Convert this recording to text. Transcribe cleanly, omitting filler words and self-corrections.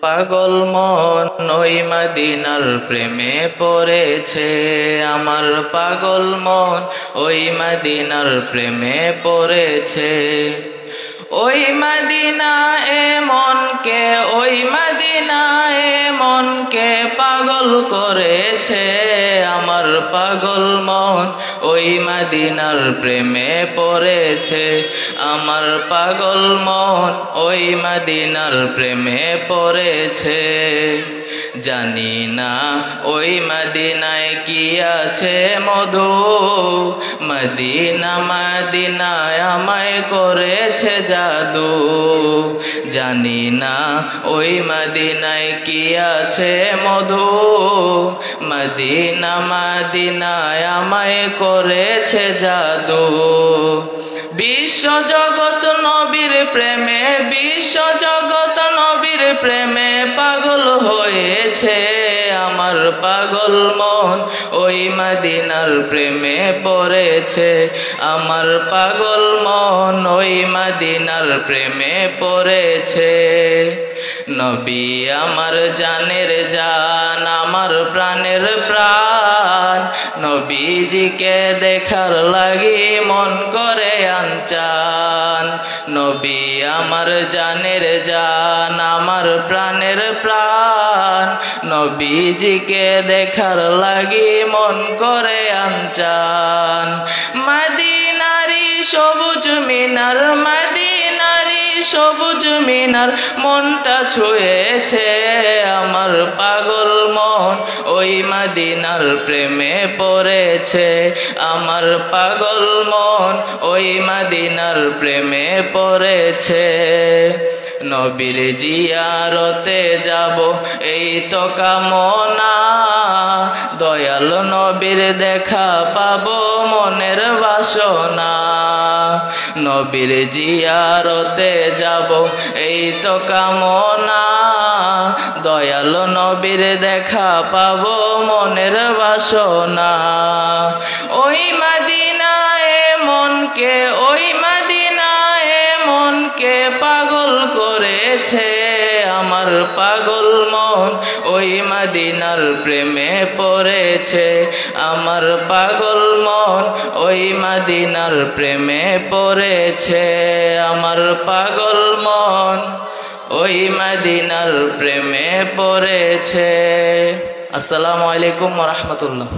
পাগল মন ওই মদিনার প্রেমে পড়েছে। আমার পাগল মন ওই মদিনার প্রেমে পড়েছে। ওই মদিনা এ মনকে, ওই মদিনা এ মনকে পাগল করেছে। আমার পাগল মন ওই মদিনার প্রেমে পড়েছে। আমার পাগল মন ওই মদিনার প্রেমে পড়েছে। জানি না ওই মদিনায় কি আছে মধু, মদিনা মদিনায় আমায় করেছে জাদু। জানি না ওই মদিনায় কি আছে মধু, মদিনা মদিনায় আমায় করেছে জাদু। বিশ্ব জগৎ নবীর প্রেমে, বিশ্ব জগৎ নবীর প্রেমে পাগল হয়েছে। আমার পাগল মন ওই মদিনার প্রেমে পড়েছে। আমার পাগল মন ওই মদিনার প্রেমে পড়েছে। নবী আমার জানের জান, আমার প্রাণের প্রাণ। নবীজিকে দেখার লাগি মন করে আনচান। নবী আমার জানের জান, আমার প্রাণের প্রাণ। নবীজিকে দেখার লাগি মন করে আনচান। মদিনারি সবুজ মিনার, মদিনারি সবুজ মিনার মনটা ছুঁয়েছে। আমার পাগল মন ওই মদিনার প্রেমে পড়েছে। আমার পাগল মন ওই মদিনার প্রেমে পড়েছে। নবীর জিয়ারতে যাব এই তো কামনা, দয়াল নবীর দেখা পাবো মনের বাসনা। নবীর জিয়ারতে যাব এই তো কামনা, দয়াল নবীর দেখা পাবো মনের বাসনা। ওই মদিনায় মনকে, ওই মদিনায় মনকে পাগল করেছে। আমার পাগল মন ওই মদিনার প্রেমে পড়েছে। আমার পাগল মন ওই মদিনার প্রেমে পড়েছে। আমার পাগল মন ওই মদিনার প্রেমে পড়েছে। আসসালামু আলাইকুম ওয়া রাহমাতুল্লাহ।